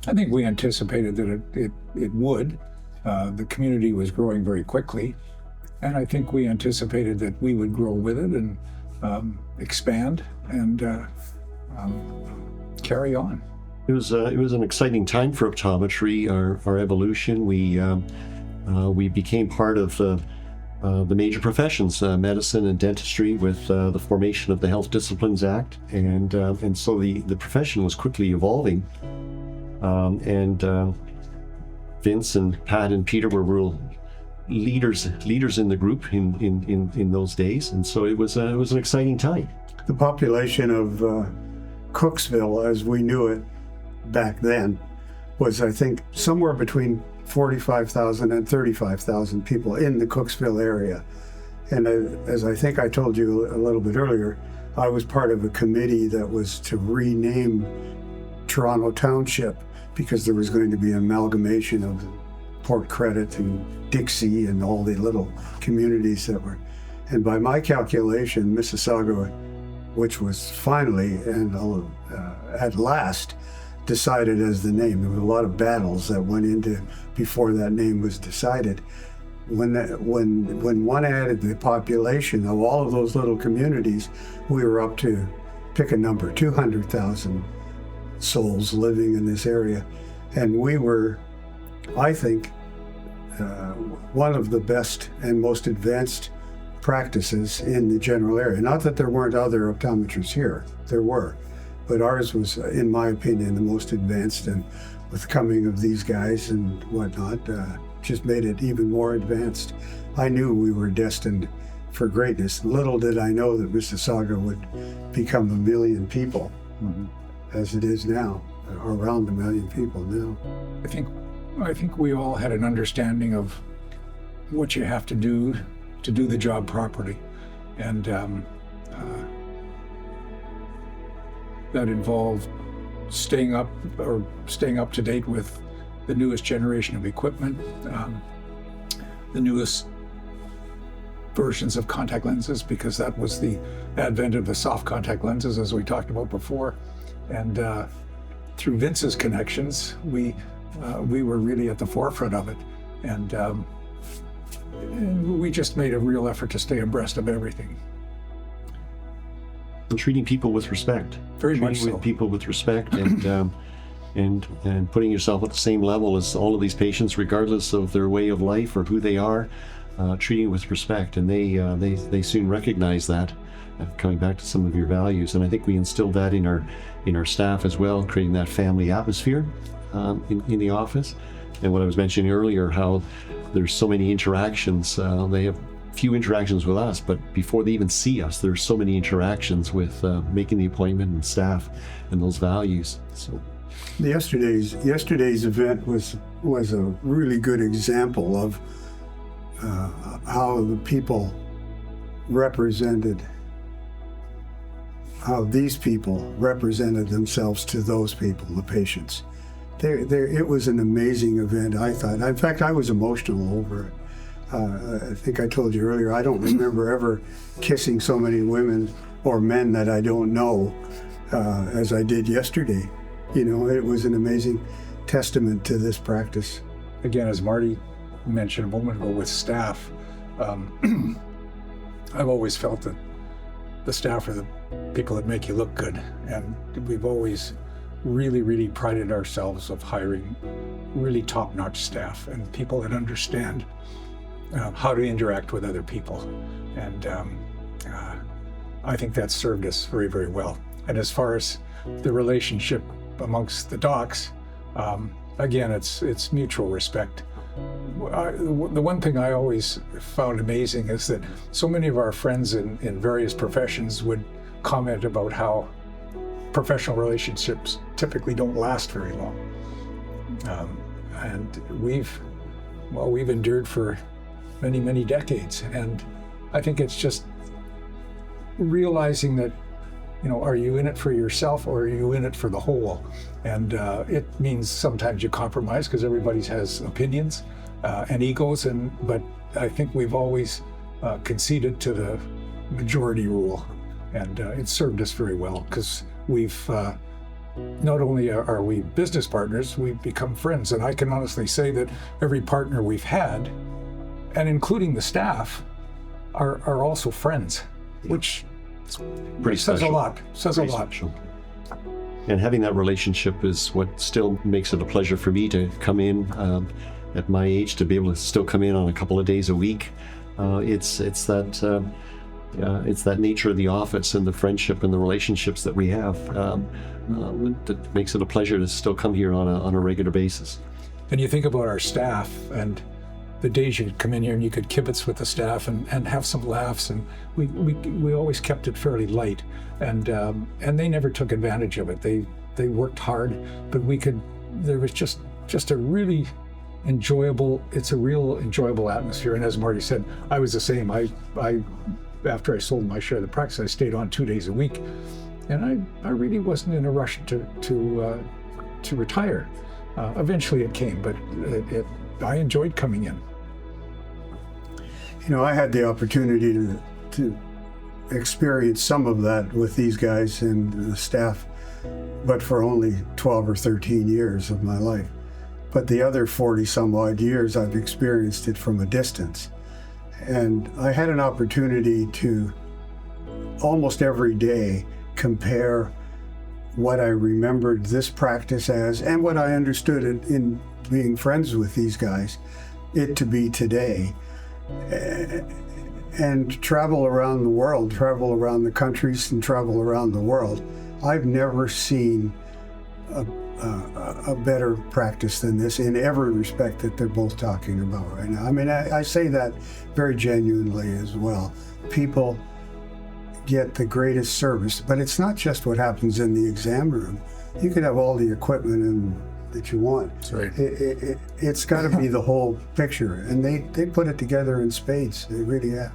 I think we anticipated that it would. The community was growing very quickly, and I think we anticipated that we would grow with it and expand and carry on. It was an exciting time for optometry. Our evolution. We became part of the major professions, medicine and dentistry, with the formation of the Health Disciplines Act, and so the profession was quickly evolving. Vince and Pat and Peter were real leaders in the group in those days, and so it was an exciting time. The population of Cooksville, as we knew it back then, was, I think, somewhere between 45,000 and 35,000 people in the Cooksville area. And as I think I told you a little bit earlier, I was part of a committee that was to rename Toronto Township, because there was going to be an amalgamation of Port Credit and Dixie and all the little communities that were. And by my calculation, Mississauga, which was finally and at last decided as the name. There were a lot of battles that went into before that name was decided. When one added the population of all of those little communities, we were up to, pick a number, 200,000 souls living in this area. And we were, I think, one of the best and most advanced practices in the general area. Not that there weren't other optometrists here, there were. But ours was, in my opinion, the most advanced, and with the coming of these guys and whatnot, just made it even more advanced. I knew we were destined for greatness. Little did I know that Mississauga would become 1 million people, as it is now, around 1 million people now. I think we all had an understanding of what you have to do the job properly, and that involved staying up to date with the newest generation of equipment, the newest versions of contact lenses, because that was the advent of the soft contact lenses, as we talked about before. And through Vince's connections, we were really at the forefront of it, and we just made a real effort to stay abreast of everything. And treating people with respect. Very much so. Treating people with respect, and putting yourself at the same level as all of these patients, regardless of their way of life or who they are. Treating with respect, and they soon recognize that. Coming back to some of your values, and I think we instilled that in our staff as well, creating that family atmosphere in the office. And what I was mentioning earlier, how there's so many interactions. They have few interactions with us, but before they even see us, there's so many interactions with making the appointment and staff and those values. So yesterday's event was a really good example of how the people represented, how these people represented themselves to those people, the patients. It was an amazing event, I thought. In fact, I was emotional over it. I think I told you earlier, I don't remember ever kissing so many women or men that I don't know as I did yesterday. You know, it was an amazing testament to this practice. Again, as Marty mentioned a moment ago with staff, I've always felt that the staff are the people that make you look good, and we've always really, really prided ourselves of hiring really top-notch staff and people that understand how to interact with other people. And I think that's served us very, very well. And as far as the relationship amongst the docs, again, it's mutual respect. The one thing I always found amazing is that so many of our friends in various professions would comment about how professional relationships typically don't last very long. And we've endured for many, many decades. And I think it's just realizing that, you know, are you in it for yourself or are you in it for the whole? And it means sometimes you compromise because everybody has opinions and egos, but I think we've always conceded to the majority rule, and it served us very well because we've not only are we business partners, we've become friends. And I can honestly say that every partner we've had, and including the staff, are also friends, which Pretty says special. a lot. Says Pretty a lot. special. And having that relationship is what still makes it a pleasure for me to come in at my age, to be able to still come in on a couple of days a week. It's that nature of the office and the friendship and the relationships that we have that makes it a pleasure to still come here on a regular basis. And you think about our staff and the days you could come in here and you could kibitz with the staff and have some laughs, and we always kept it fairly light, and they never took advantage of it. They worked hard, but there was just a really enjoyable, it's a real enjoyable atmosphere. And as Marty said, I was the same. I after I sold my share of the practice, I stayed on 2 days a week, and I really wasn't in a rush to retire. Eventually it came, but I enjoyed coming in. You know, I had the opportunity to experience some of that with these guys and the staff, but for only 12 or 13 years of my life. But the other 40 some odd years, I've experienced it from a distance. And I had an opportunity to almost every day compare what I remembered this practice as and what I understood it in being friends with these guys, it to be today. And travel around the world, travel around the countries and travel around the world. I've never seen a better practice than this in every respect that they're both talking about right now. I mean, I say that very genuinely as well. People get the greatest service, but it's not just what happens in the exam room. You could have all the equipment that you want. That's right. It's got to be the whole picture, and they put it together in spades. They really have.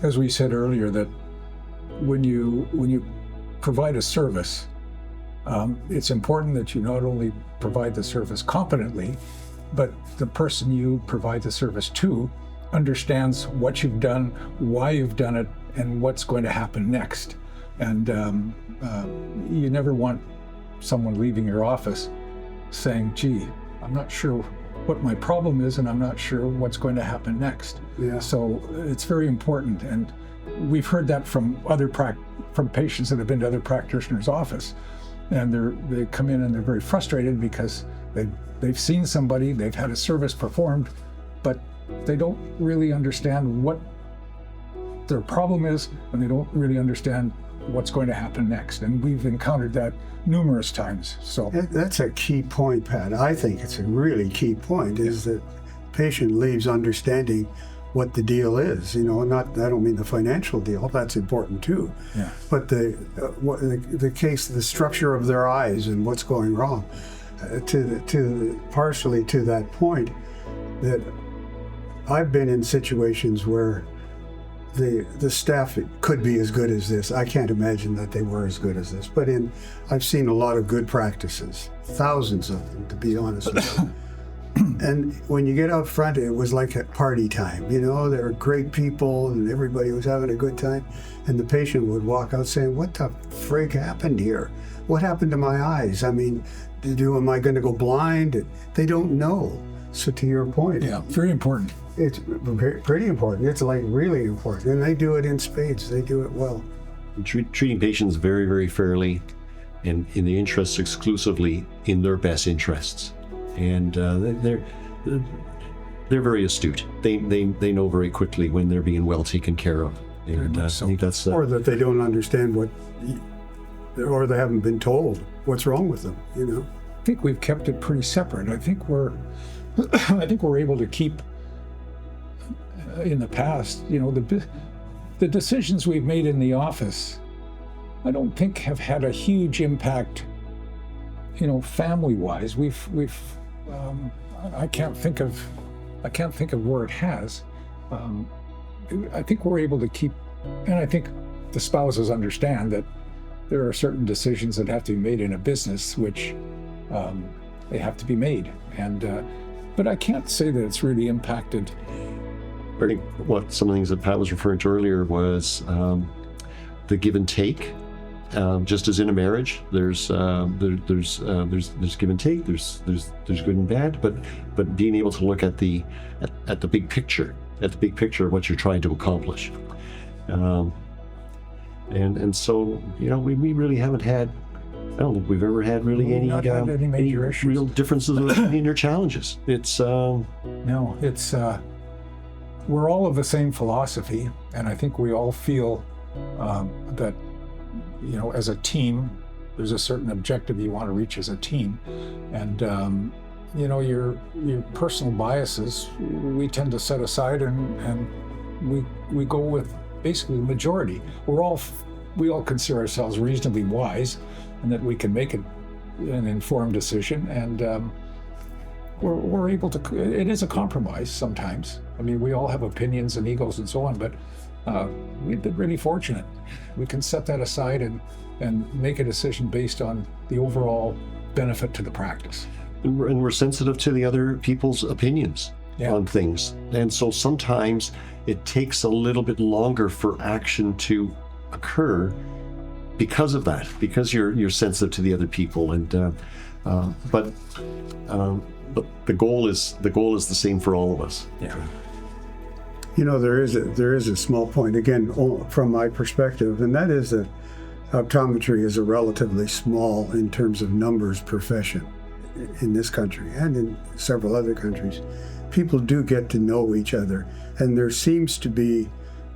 As we said earlier, that when you provide a service, it's important that you not only provide the service competently, but the person you provide the service to understands what you've done, why you've done it, and what's going to happen next. And you never want someone leaving your office saying, gee, I'm not sure what my problem is, and I'm not sure what's going to happen next. Yeah. So it's very important. And we've heard that from from patients that have been to other practitioners' office. And they come in and they're very frustrated because they've seen somebody, they've had a service performed, but they don't really understand what their problem is, and they don't really understand what's going to happen next. And we've encountered that numerous times. So that's a key point, Pat. I think it's a really key point, is that patient leaves understanding what the deal is. You know, I don't mean the financial deal, that's important too. Yeah. But the case, the structure of their eyes and what's going wrong. Partially to that point, that I've been in situations where the staff could be as good as this. I can't imagine that they were as good as this, but I've seen a lot of good practices, thousands of them, to be honest with you. And when you get out front, it was like a party time. You know, there were great people and everybody was having a good time. And the patient would walk out saying, what the frig happened here? What happened to my eyes? I mean, am I going to go blind? They don't know. So to your point, yeah, very important. It's pretty important. It's like really important. And they do it in spades. They do it well. Treating patients very, very fairly and in the interests exclusively in their best interests. And they're very astute. They know very quickly when they're being well taken care of. And I think that's or that they don't understand or they haven't been told what's wrong with them. You know, I think we've kept it pretty separate. I think we're able to keep. In the past, you know, the decisions we've made in the office, I don't think have had a huge impact. You know, family-wise, I can't think of where it has. I think we're able to keep, and I think the spouses understand that there are certain decisions that have to be made in a business, which they have to be made. And but I can't say that it's really impacted. I think some of the things that Pat was referring to earlier was the give and take just as in a marriage, there's give and take. There's good and bad, but being able to look at the big picture, of what you're trying to accomplish, and so we really haven't had. I don't think we've ever had really any major issues, real differences of opinion or challenges. It's no, it's we're all of the same philosophy, and I think we all feel that as a team, there's a certain objective you want to reach as a team, and your personal biases we tend to set aside, and we go with basically the majority. We all consider ourselves reasonably wise, and that we can make an informed decision, and we're able to. It is a compromise sometimes. I mean, we all have opinions and egos and so on, but we've been really fortunate. We can set that aside and make a decision based on the overall benefit to the practice. And we're sensitive to the other people's opinions on things, and so sometimes it takes a little bit longer for action to occur because of that, because you're sensitive to the other people, and but the goal is the same for all of us. Yeah. There is a small point again from my perspective, and that is that optometry is a relatively small in terms of numbers profession in this country and in several other countries. People do get to know each other, and there seems to be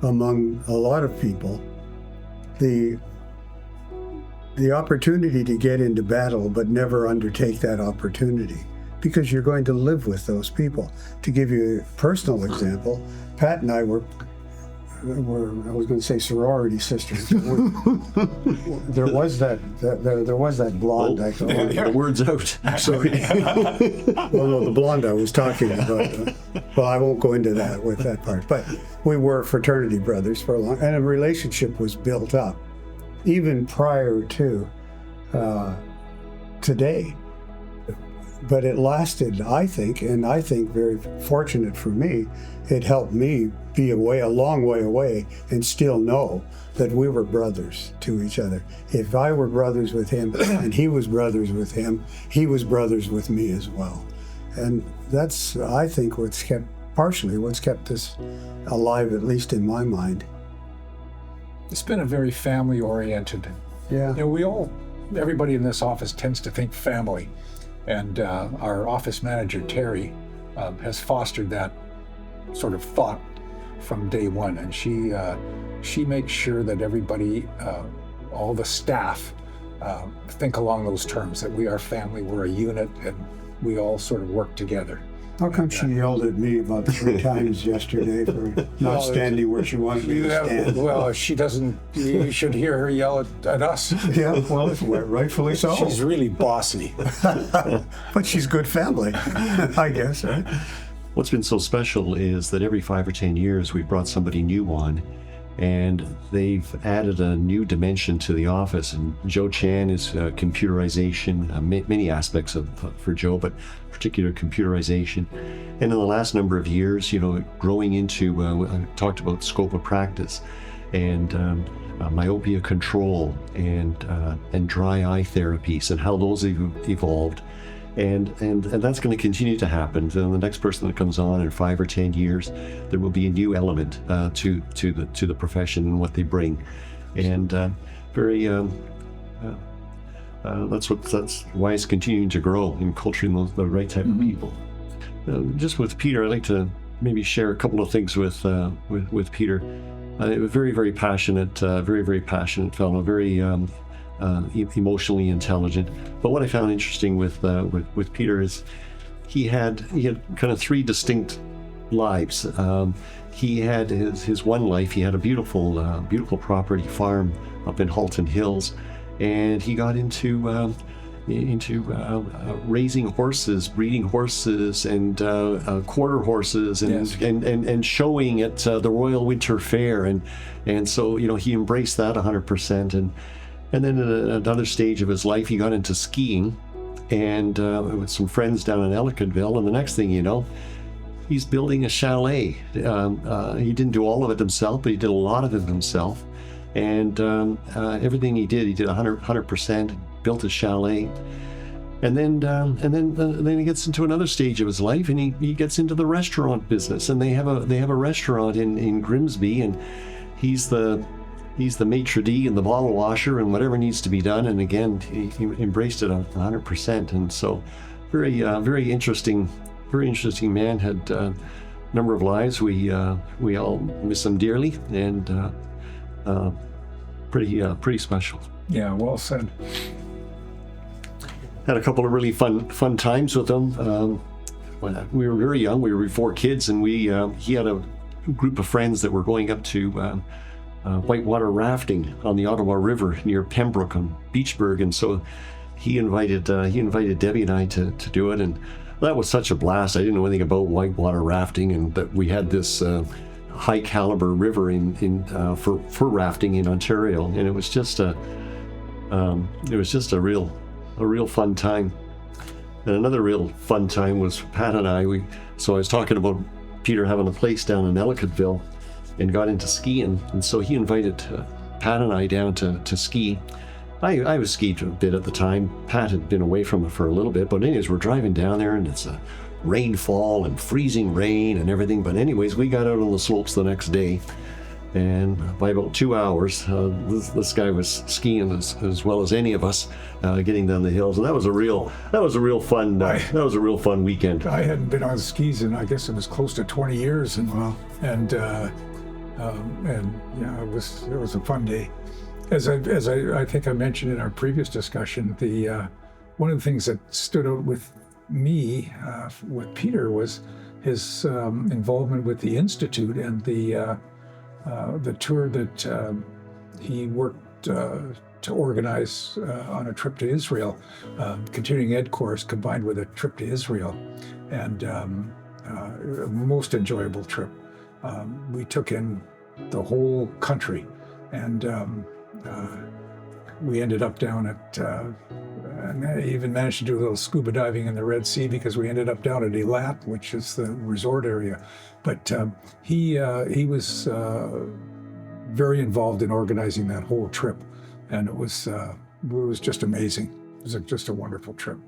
among a lot of people the opportunity to get into battle but never undertake that opportunity because you're going to live with those people. To give you a personal example, Pat and I were I was going to say sorority sisters. There was that blonde. The word's out. Sorry. Well, no, the blonde I was talking about. Well, I won't go into that with that part. But we were fraternity brothers for a long, and a relationship was built up, even prior to today. But it lasted, I think very fortunate for me, it helped me be a long way away and still know that we were brothers to each other. If I were brothers with him and he was brothers with him, he was brothers with me as well. And that's, I think, what's kept us alive, at least in my mind. It's been a very family-oriented. Yeah. Everybody in this office tends to think family. And our office manager, Terry, has fostered that sort of thought from day one. And she makes sure that everybody, all the staff, think along those terms, that we are family, we're a unit, and we all sort of work together. How come she yelled at me about 3 times yesterday for not standing where she wanted me to stand? Well, she doesn't. You should hear her yell at us. Yeah, well, rightfully so. She's really bossy. But she's good family, I guess, right? What's been so special is that every 5 or 10 years we've brought somebody new on, and they've added a new dimension to the office. And Joe Chan is computerization, many aspects for Joe, but particular computerization. And in the last number of years, growing into, I talked about scope of practice and myopia control and dry eye therapies and how those have evolved. And that's going to continue to happen. And the next person that comes on in 5 or 10 years, there will be a new element to the profession and what they bring, and that's why it's continuing to grow and culturing the right type of people. Just with Peter, I'd like to maybe share a couple of things with Peter. Very, very passionate, very passionate fellow, very emotionally intelligent. But what I found interesting with Peter is he had kind of 3 distinct lives. He had his one life. He had a beautiful property farm up in Halton Hills, and he got into raising horses, breeding horses, and quarter horses, and showing at the Royal Winter Fair, and so he embraced that 100%. And then at another stage of his life, he got into skiing, and with some friends down in Ellicottville. And the next thing you know, he's building a chalet. He didn't do all of it himself, but he did a lot of it himself. And everything he did 100%, built a chalet. And then he gets into another stage of his life, and he gets into the restaurant business. And they have a restaurant in Grimsby, and he's the maitre d' and the bottle washer and whatever needs to be done. And again, he embraced it 100%. And so, very interesting man. Had a number of lives. We all miss him dearly, and pretty special. Yeah, well said. Had a couple of really fun times with him. When we were very young, we were 4 kids, and he had a group of friends that were going up to whitewater rafting on the Ottawa River near Pembroke on Beachburg, and so he invited Debbie and I to do it, and that was such a blast. I didn't know anything about whitewater rafting, and that we had this high caliber river for rafting in Ontario, and it was just a real fun time. And another real fun time was Pat and I. So I was talking about Peter having a place down in Ellicottville and got into skiing. And so he invited Pat and I down to ski. I was skied a bit at the time. Pat had been away from it for a little bit. But anyways, we're driving down there, and it's a rainfall and freezing rain and everything. But anyways, we got out on the slopes the next day. And by about 2 hours, this guy was skiing as well as any of us, getting down the hills, and that was a real fun weekend. I hadn't been on skis in, I guess it was close to 20 years, and yeah, it was a fun day. As I think I mentioned in our previous discussion, one of the things that stood out with me with Peter was his involvement with the Institute and the tour that he worked to organize on a trip to Israel, continuing ed course combined with a trip to Israel, and a most enjoyable trip. We took in the whole country, and we ended up down at, and I even managed to do a little scuba diving in the Red Sea, because we ended up down at Eilat, which is the resort area. But he was very involved in organizing that whole trip, and it was just amazing. It was just a wonderful trip.